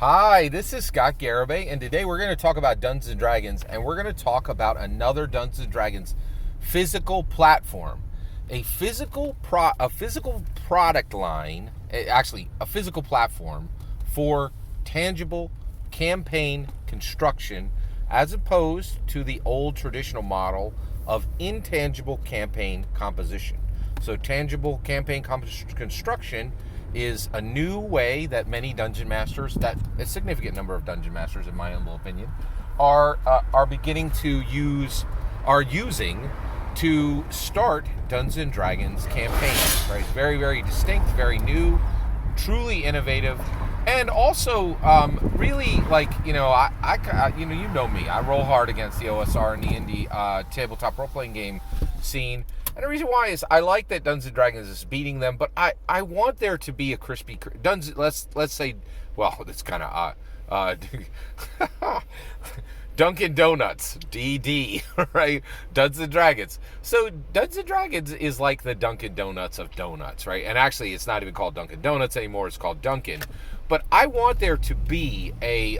Hi, this is Scott Garibay, and today we're going to talk about Dungeons & Dragons, and we're going to talk about another Dungeons & Dragons physical platform. A physical product line, actually a physical platform for tangible campaign construction as opposed to the old traditional model of intangible campaign composition. So tangible campaign construction is a new way that many dungeon masters, that a significant number of dungeon masters, in my humble opinion, are beginning to using to start Dungeons and Dragons campaigns. Right, very very distinct, very new, truly innovative, and also really like you know me. I roll hard against the OSR and the indie tabletop role playing game scene. And the reason why is I like that Dungeons & Dragons is beating them, but I want there to be a crispy Dungeons. Let's say, well, it's kind of Dunkin' Donuts, DD, right? Dungeons & Dragons. So Dungeons & Dragons is like the Dunkin' Donuts of donuts, right? And actually, it's not even called Dunkin' Donuts anymore. It's called Dunkin'. But I want there to be a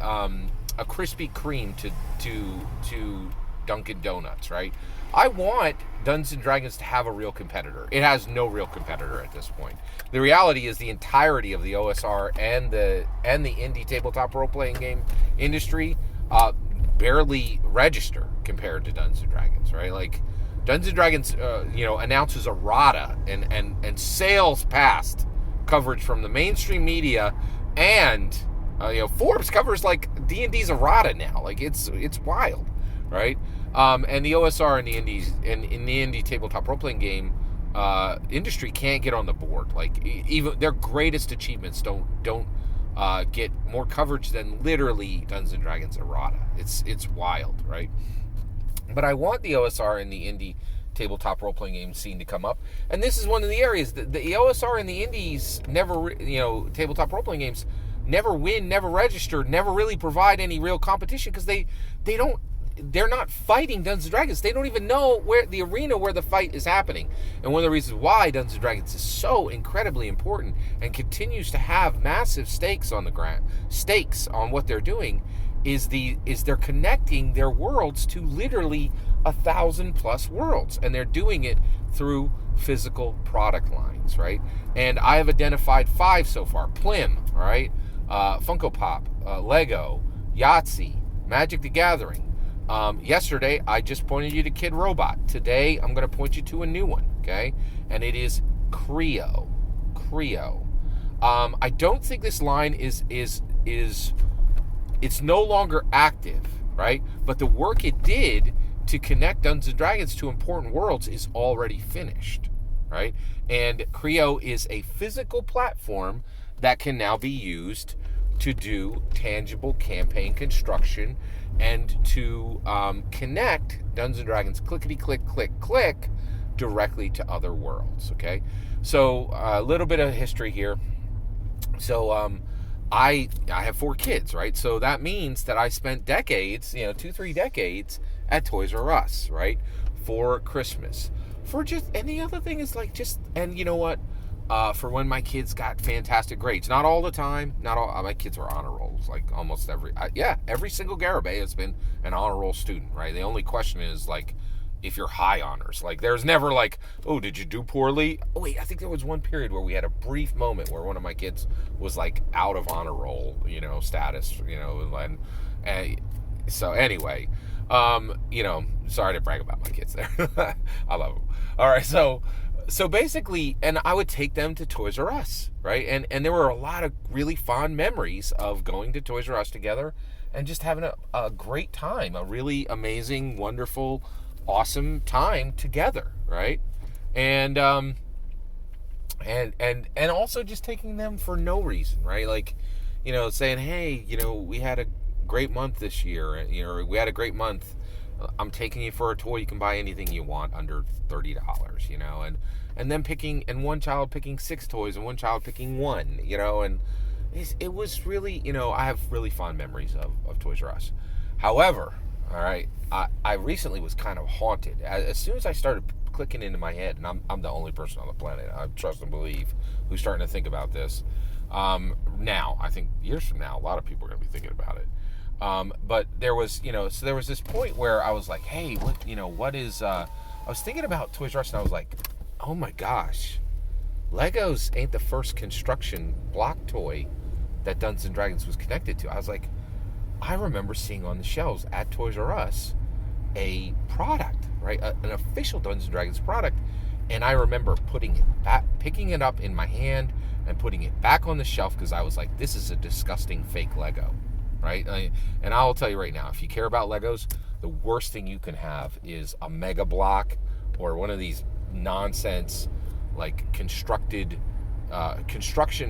Krispy Kreme to Dunkin' Donuts, right? I want Dungeons & Dragons to have a real competitor. It has no real competitor at this point. The reality is the entirety of the OSR and the indie tabletop role-playing game industry barely register compared to Dungeons & Dragons, right? Like, Dungeons & Dragons, announces errata and sales past coverage from the mainstream media, and Forbes covers like D&D's errata now. Like, it's wild, right? And the OSR and the indies and in the indie tabletop role playing game industry can't get on the board. Like, even their greatest achievements don't get more coverage than literally Dungeons and Dragons errata. It's wild, right? But I want the OSR and the indie tabletop role playing game scene to come up, and this is one of the areas that the OSR and the indies never, tabletop role playing games never win, never register, never really provide any real competition because they're not fighting Dungeons & Dragons. They don't even know where the arena where the fight is happening. And one of the reasons why Dungeons & Dragons is so incredibly important and continues to have massive stakes on the ground, stakes on what they're doing, is they're connecting their worlds to literally 1,000+ worlds, and they're doing it through physical product lines, right? And I have identified 5 so far: Plim, all right, Funko Pop, Lego, Yahtzee, Magic the Gathering. Yesterday, I just pointed you to Kid Robot. Today, I'm going to point you to a new one, okay? And it is Kreo. I don't think this line is it's no longer active, right? But the work it did to connect Dungeons & Dragons to important worlds is already finished, right? And Kreo is a physical platform that can now be used to do tangible campaign construction and to connect Dungeons & Dragons click directly to other worlds, okay? So a little bit of history here. So I have 4 kids, right? So that means that I spent decades, 2-3 decades at Toys R Us, right? For Christmas. And the other thing is and you know what? For when my kids got fantastic grades. Not all the time. Not all. My kids were honor rolls. Like almost every single Garibay has been an honor roll student, right? The only question is if you're high honors. Like, there's never oh, did you do poorly? Oh wait, I think there was one period where we had a brief moment where one of my kids was out of honor roll, status, and so anyway, sorry to brag about my kids there. I love them. All right, so basically, and I would take them to Toys R Us, right? And there were a lot of really fond memories of going to Toys R Us together and just having a great time, a really amazing, wonderful, awesome time together, right? And also just taking them for no reason, right? Saying, hey, we had a great month this year, we had a great month. I'm taking you for a toy. You can buy anything you want under $30, and then picking, one child picking 6 toys and one child picking 1, and it was really, I have really fond memories of Toys R Us. However, all right, I recently was kind of haunted. As soon as I started clicking into my head, and I'm the only person on the planet, I trust and believe, who's starting to think about this. Now, I think years from now, a lot of people are going to be thinking about it. But there was, so there was this point where I was like, hey, what is, I was thinking about Toys R Us, and I was like, oh my gosh, Legos ain't the first construction block toy that Dungeons and Dragons was connected to. I was like, I remember seeing on the shelves at Toys R Us a product, right? An official Dungeons and Dragons product. And I remember picking it up in my hand and putting it back on the shelf because I was like, this is a disgusting fake Lego, right? And I'll tell you right now, if you care about Legos, the worst thing you can have is a Mega Block or one of these nonsense, like construction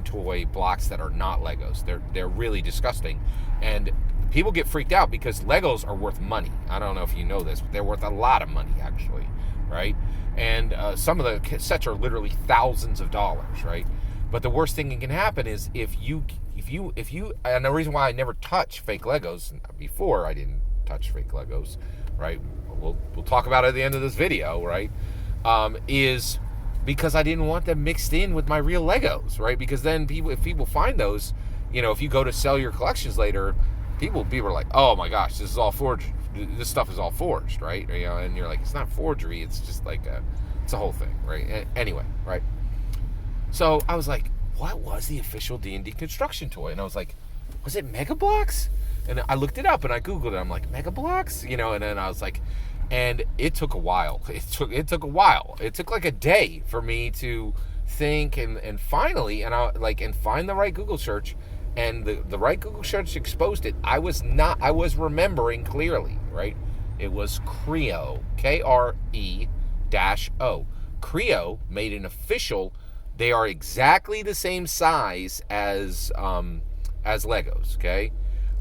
toy blocks that are not Legos. They're really disgusting. And people get freaked out because Legos are worth money. I don't know if you know this, but they're worth a lot of money, actually, right? And some of the sets are literally thousands of dollars, right? But the worst thing that can happen is if you, and the reason why I never touch fake Legos, before I didn't touch fake Legos, right? We'll talk about it at the end of this video, right? Is because I didn't want them mixed in with my real Legos, right? Because then if people find those, if you go to sell your collections later, people are like, oh my gosh, this is all forged. This stuff is all forged, right? And you're like, it's not forgery. It's just like it's a whole thing, right? Anyway, right? So I was like, what was the official D&D construction toy? And I was like, was it Mega Bloks? And I looked it up and I Googled it. I'm like, Mega Bloks? And then I was like, and it took a while. It took a while. It took like a day for me to think and finally, and find the right Google search. And the right Google search exposed it. I was remembering clearly, right? It was Kreo, Kreo-O. Kreo made an official. They are exactly the same size as Legos, okay?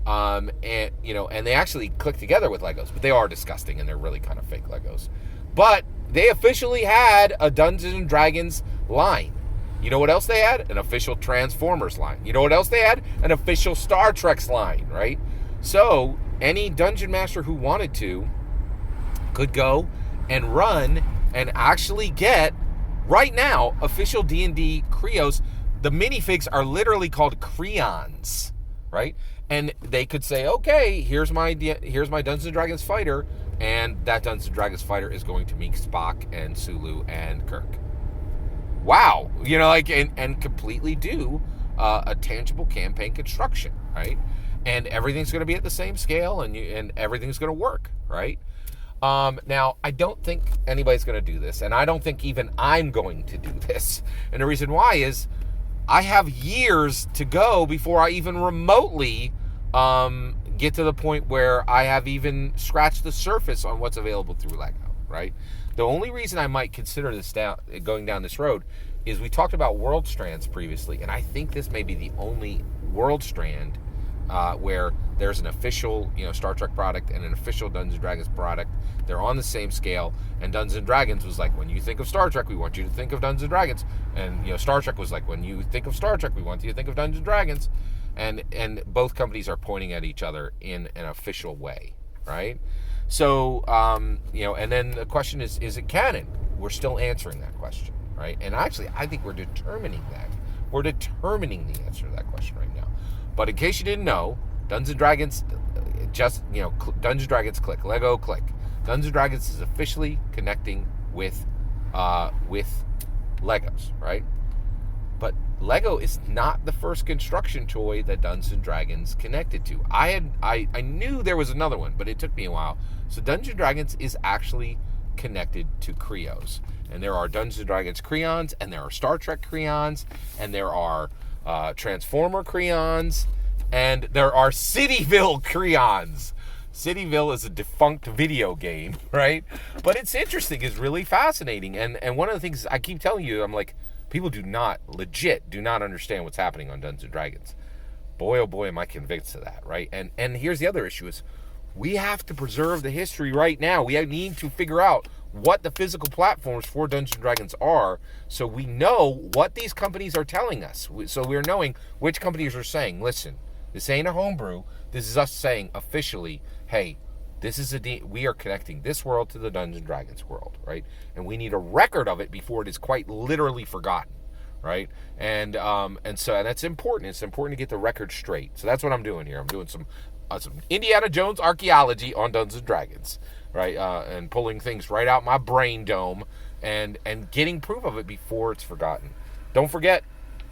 And they actually click together with Legos, but they are disgusting and they're really kind of fake Legos. But they officially had a Dungeons and Dragons line. You know what else they had? An official Transformers line. You know what else they had? An official Star Trek line, right? So any dungeon master who wanted to could go and run and actually get, right now, official D&D Kreos. The minifigs are literally called Kreons, right? And they could say, okay, here's my Dungeons and Dragons fighter, and that Dungeons and Dragons fighter is going to meet Spock and Sulu and Kirk. Wow, and completely do a tangible campaign construction, right? And everything's going to be at the same scale, and everything's going to work, right? Now, I don't think anybody's going to do this, and I don't think even I'm going to do this. And the reason why is I have years to go before I even remotely get to the point where I have even scratched the surface on what's available through Lego, right? The only reason I might consider this going down this road is we talked about world strands previously, and I think this may be the only world strand where there's an official, Star Trek product and an official Dungeons & Dragons product. They're on the same scale, and Dungeons & Dragons was like, when you think of Star Trek, we want you to think of Dungeons & Dragons. And, Star Trek was like, when you think of Star Trek, we want you to think of Dungeons & Dragons. And both companies are pointing at each other in an official way, right? So, and then the question is it canon? We're still answering that question, right? And actually, I think we're determining that. We're determining the answer to that question right now. But in case you didn't know, Dungeons & Dragons, Dungeons & Dragons click, Lego click. Dungeons & Dragons is officially connecting with Legos, right? But Lego is not the first construction toy that Dungeons & Dragons connected to. I knew there was another one, but it took me a while. So Dungeons & Dragons is actually connected to Kreos. And there are Dungeons & Dragons Kreons, and there are Star Trek Kreons, and there are Transformer Kreons, and there are Cityville Kreons. Cityville is a defunct video game, right? But it's interesting. It's really fascinating. And one of the things I keep telling you, I'm like, people do not understand what's happening on Dungeons & Dragons. Boy, oh boy, am I convinced of that, right? And here's the other issue is we have to preserve the history right now. We need to figure out what the physical platforms for Dungeons & Dragons are so we know what these companies are telling us. So we're knowing which companies are saying, listen, this ain't a homebrew. This is us saying officially, hey, we are connecting this world to the Dungeons & Dragons world, right? And we need a record of it before it is quite literally forgotten, And that's important. It's important to get the record straight. So that's what I'm doing here. I'm doing some Indiana Jones archaeology on Dungeons and Dragons, right? And pulling things right out my brain dome and getting proof of it before it's forgotten. Don't forget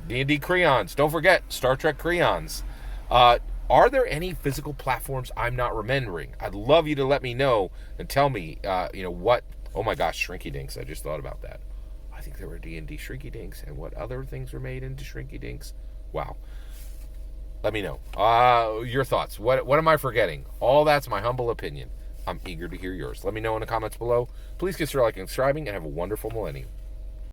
D&D Kreons. Don't forget Star Trek Kreons. Are there any physical platforms I'm not remembering? I'd love you to let me know and tell me, what. Oh my gosh, Shrinky Dinks. I just thought about that. I think there were D&D Shrinky Dinks, and what other things were made into Shrinky Dinks? Wow. Let me know. Your thoughts. What am I forgetting? All that's my humble opinion. I'm eager to hear yours. Let me know in the comments below. Please consider liking and subscribing, and have a wonderful millennium.